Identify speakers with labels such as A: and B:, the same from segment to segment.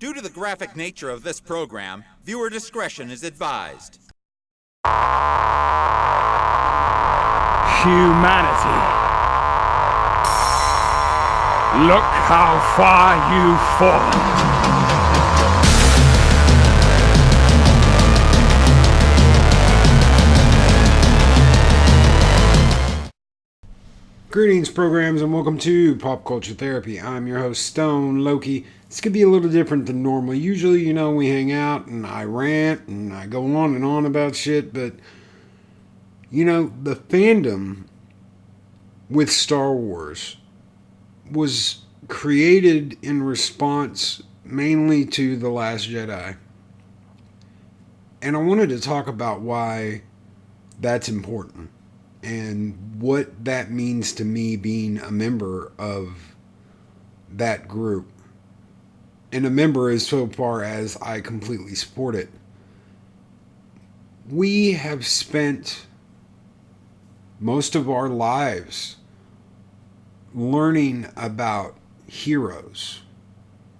A: Due to the graphic nature of this program, viewer discretion is advised.
B: Humanity. Look how far you've fallen.
C: Greetings, programs, and welcome to Pop Culture Therapy. I'm your host, Stone Loki. This could be a little different than normal. Usually, we hang out and I rant and I go on and on about shit, but, the fandom with Star Wars was created in response mainly to The Last Jedi. And I wanted to talk about why that's important and what that means to me being a member of that group. And a member as so far as I completely support it. We have spent most of our lives learning about heroes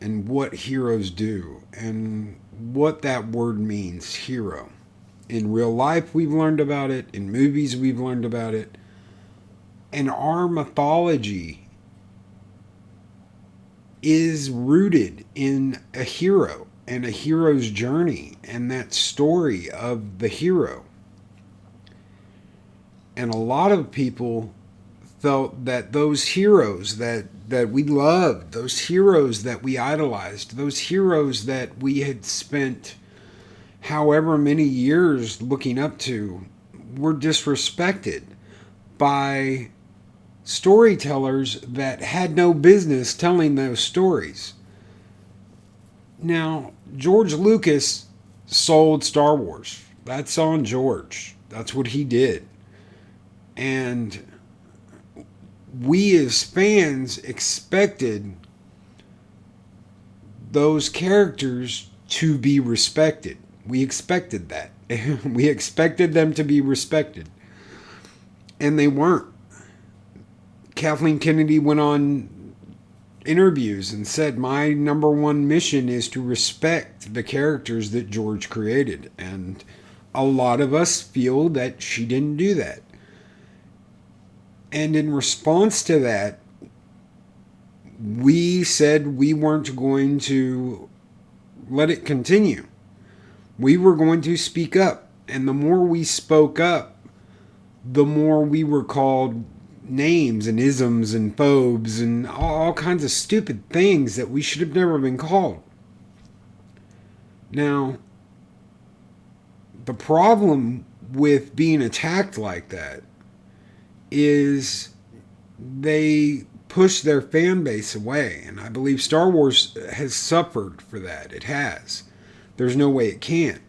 C: and what heroes do and what that word means, hero. In real life, we've learned about it. In movies, we've learned about it. And our mythology is rooted in a hero and a hero's journey and that story of the hero. And a lot of people felt that those heroes that we loved, those heroes that we idolized, those heroes that we had spent however many years looking up to, were disrespected by storytellers that had no business telling those stories. Now, George Lucas sold Star Wars. That's on George. That's what he did. And we as fans expected those characters to be respected. We expected that. We expected them to be respected. And they weren't. Kathleen Kennedy went on interviews and said, my number one mission is to respect the characters that George created. And a lot of us feel that she didn't do that. And in response to that, we said we weren't going to let it continue. We were going to speak up. And the more we spoke up, the more we were called names and isms and phobes and all kinds of stupid things that we should have never been called. Now, the problem with being attacked like that is they push their fan base away. And I believe Star Wars has suffered for that. It has. There's no way it can't.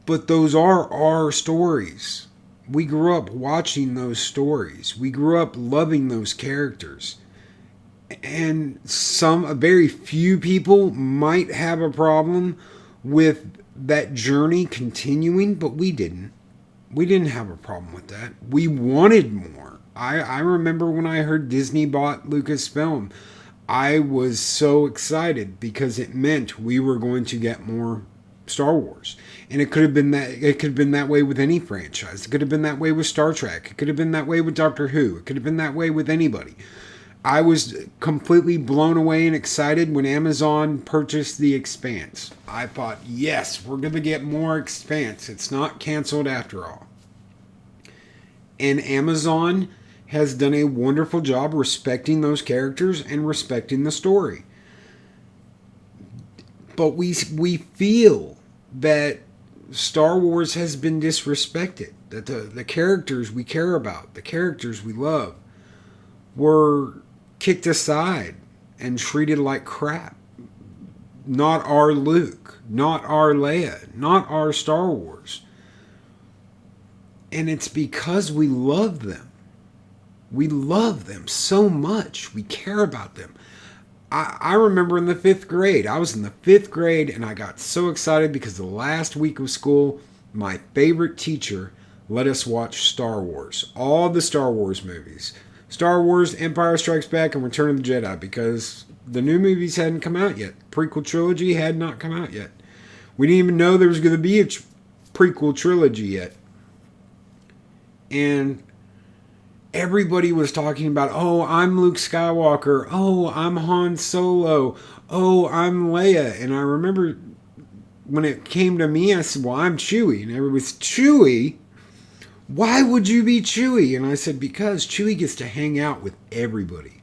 C: But those are our stories. We grew up watching those stories. We grew up loving those characters. And a very few people might have a problem with that journey continuing, but we didn't. We didn't have a problem with that. We wanted more. I remember when I heard Disney bought Lucasfilm, I was so excited because it meant we were going to get more Star Wars. And it could have been that way with any franchise. It could have been that way with Star Trek. It could have been that way with Doctor Who. It could have been that way with anybody. I was completely blown away and excited when Amazon purchased The Expanse. I thought, yes, we're going to get more Expanse. It's not canceled after all. And Amazon has done a wonderful job respecting those characters and respecting the story. But we feel that Star Wars has been disrespected. That the characters we care about, the characters we love, were kicked aside and treated like crap. Not our Luke, not our Leia, not our Star Wars. And it's because we love them. We love them so much. We care about them. I remember in the 5th grade. I was in the 5th grade and I got so excited because the last week of school, my favorite teacher let us watch Star Wars. All the Star Wars movies. Star Wars, Empire Strikes Back, and Return of the Jedi, because The new movies hadn't come out yet. Prequel trilogy had not come out yet. We didn't even know there was going to be a prequel trilogy yet. And everybody was talking about, oh, I'm Luke Skywalker. Oh, I'm Han Solo. Oh, I'm Leia. And I remember when it came to me, I said, well, I'm Chewie. And everybody was, Chewie? Why would you be Chewie? And I said, because Chewie gets to hang out with everybody.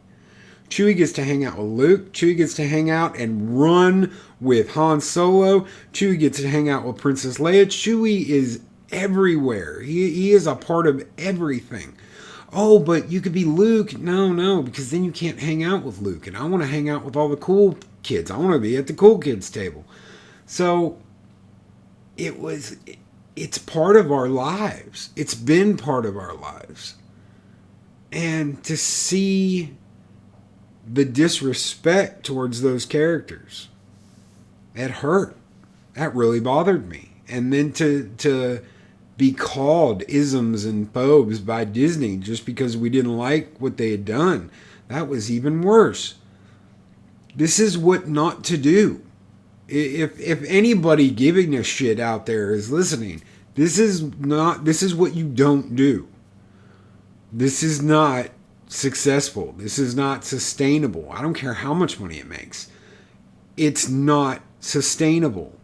C: Chewie gets to hang out with Luke. Chewie gets to hang out and run with Han Solo. Chewie gets to hang out with Princess Leia. Chewie is everywhere. He is a part of everything. Oh, but you could be Luke. No, because then you can't hang out with Luke. And I want to hang out with all the cool kids. I want to be at the cool kids table. So it's part of our lives. It's been part of our lives. And to see the disrespect towards those characters, it hurt. That really bothered me. And then to be called isms and phobes by Disney just because we didn't like what they had done, that was even worse. This is what not to do. If anybody giving a shit out there is listening, this is what you don't do. This is not successful. This is not sustainable. I don't care how much money it makes. It's not sustainable.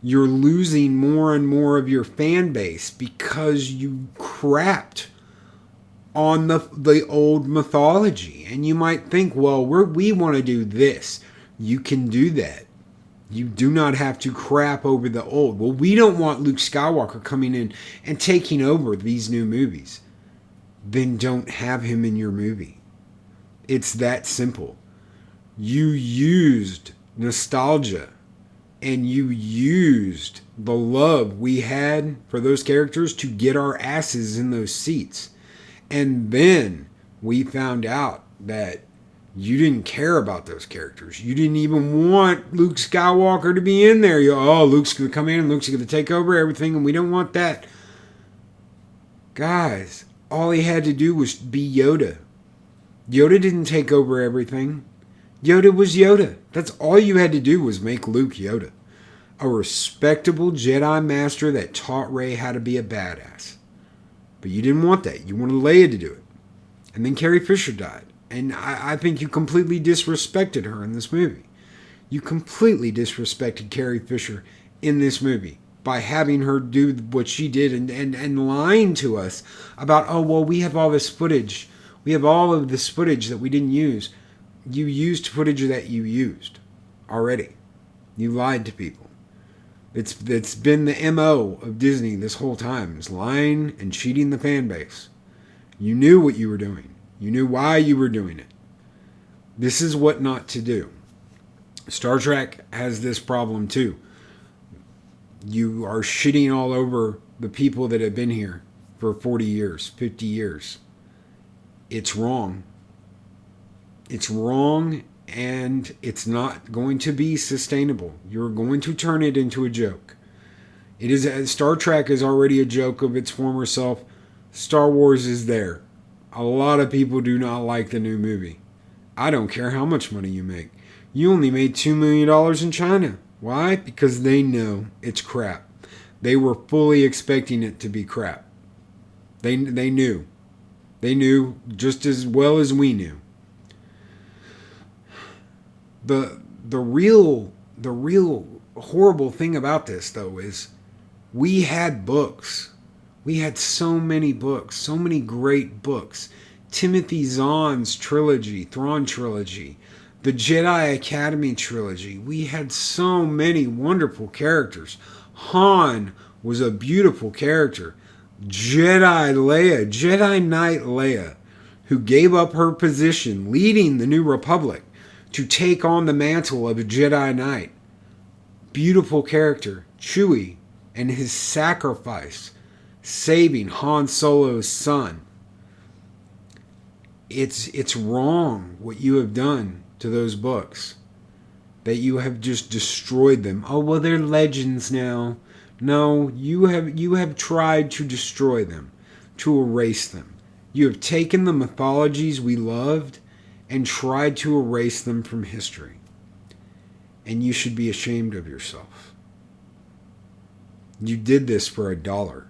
C: You're losing more and more of your fan base because you crapped on the old mythology. And you might think, well, we want to do this. You can do that. You do not have to crap over the old. Well, we don't want Luke Skywalker coming in and taking over these new movies. Then don't have him in your movie. It's that simple. You used nostalgia and you used the love we had for those characters to get our asses in those seats. And then we found out that you didn't care about those characters. You didn't even want Luke Skywalker to be in there. Luke's going to come in and Luke's going to take over everything, and we don't want that. Guys, all he had to do was be Yoda. Yoda didn't take over everything. Yoda was Yoda. That's all you had to do was make Luke Yoda. A respectable Jedi Master that taught Rey how to be a badass. But you didn't want that. You wanted Leia to do it. And then Carrie Fisher died. And I think you completely disrespected her in this movie. You completely disrespected Carrie Fisher in this movie by having her do what she did and lying to us about, oh, well, we have all this footage. We have all of this footage that we didn't use. You used footage that you used already. You lied to people. It's been the MO of Disney this whole time, is lying and cheating the fan base. You knew what you were doing. You knew why you were doing it. This is what not to do. Star Trek has this problem too. You are shitting all over the people that have been here for 40 years, 50 years. It's wrong. It's wrong, and it's not going to be sustainable. You're going to turn it into a joke. Star Trek is already a joke of its former self. Star Wars is there. A lot of people do not like the new movie. I don't care how much money you make. You only made $2 million in China. Why? Because they know it's crap. They were fully expecting it to be crap. They knew. They knew just as well as we knew. The real horrible thing about this, though, is we had books. We had so many books, so many great books. Timothy Zahn's trilogy, Thrawn trilogy, the Jedi Academy trilogy. We had so many wonderful characters. Han was a beautiful character. Jedi Knight Leia, who gave up her position leading the New Republic to take on the mantle of a Jedi Knight. Beautiful character. Chewie and his sacrifice, saving Han Solo's son. It's wrong what you have done to those books. That you have just destroyed them. Oh, well, they're legends now. No, you have tried to destroy them, to erase them. You have taken the mythologies we loved and tried to erase them from history. And you should be ashamed of yourself. You did this for $1.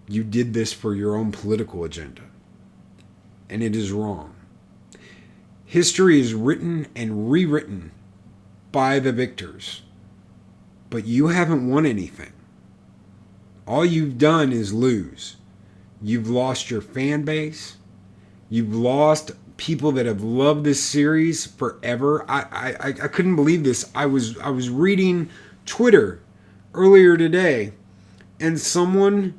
C: You did this for your own political agenda. And it is wrong. History is written and rewritten by the victors. But you haven't won anything. All you've done is lose. You've lost your fan base. You've lost people that have loved this series forever. I couldn't believe this. I was reading Twitter earlier today, and someone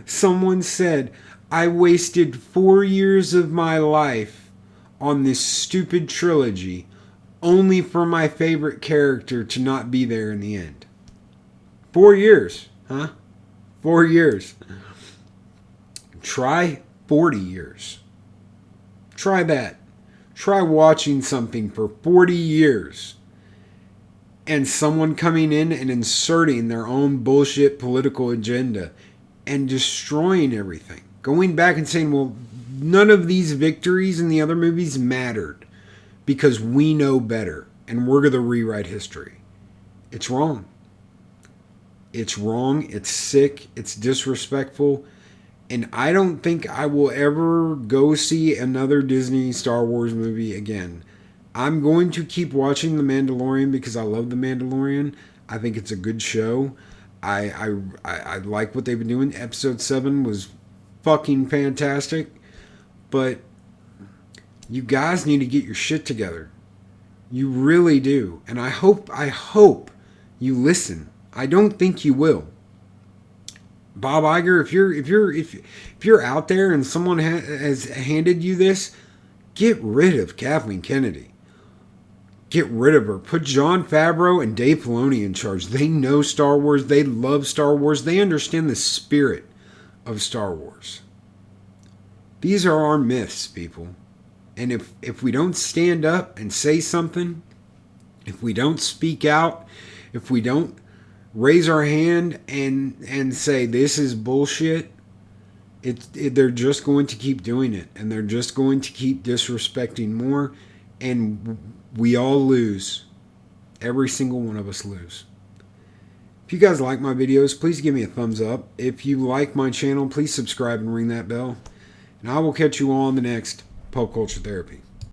C: said, I wasted 4 years of my life on this stupid trilogy only for my favorite character to not be there in the end. 4 years, huh? 4 years. Try 40 years. Try that. Try watching something for 40 years and someone coming in and inserting their own bullshit political agenda and destroying everything. Going back and saying, well, none of these victories in the other movies mattered because we know better and we're going to rewrite history. It's wrong. It's wrong. It's sick. It's disrespectful. And I don't think I will ever go see another Disney Star Wars movie again. I'm going to keep watching The Mandalorian because I love The Mandalorian. I think it's a good show. I like what they've been doing. Episode 7 was fucking fantastic. But you guys need to get your shit together. You really do. And I hope you listen. I don't think you will. Bob Iger, if you're out there and someone has handed you this, get rid of Kathleen Kennedy. Get rid of her. Put Jon Favreau and Dave Filoni in charge. They know Star Wars. They love Star Wars. They understand the spirit of Star Wars. These are our myths, people. And if we don't stand up and say something, if we don't speak out, if we don't raise our hand and say this is bullshit, they're just going to keep doing it, and they're just going to keep disrespecting more, and we all lose. Every single one of us lose. If you guys like my videos, please give me a thumbs up. If you like my channel, please subscribe and ring that bell. And I will catch you all on the next Pop Culture Therapy.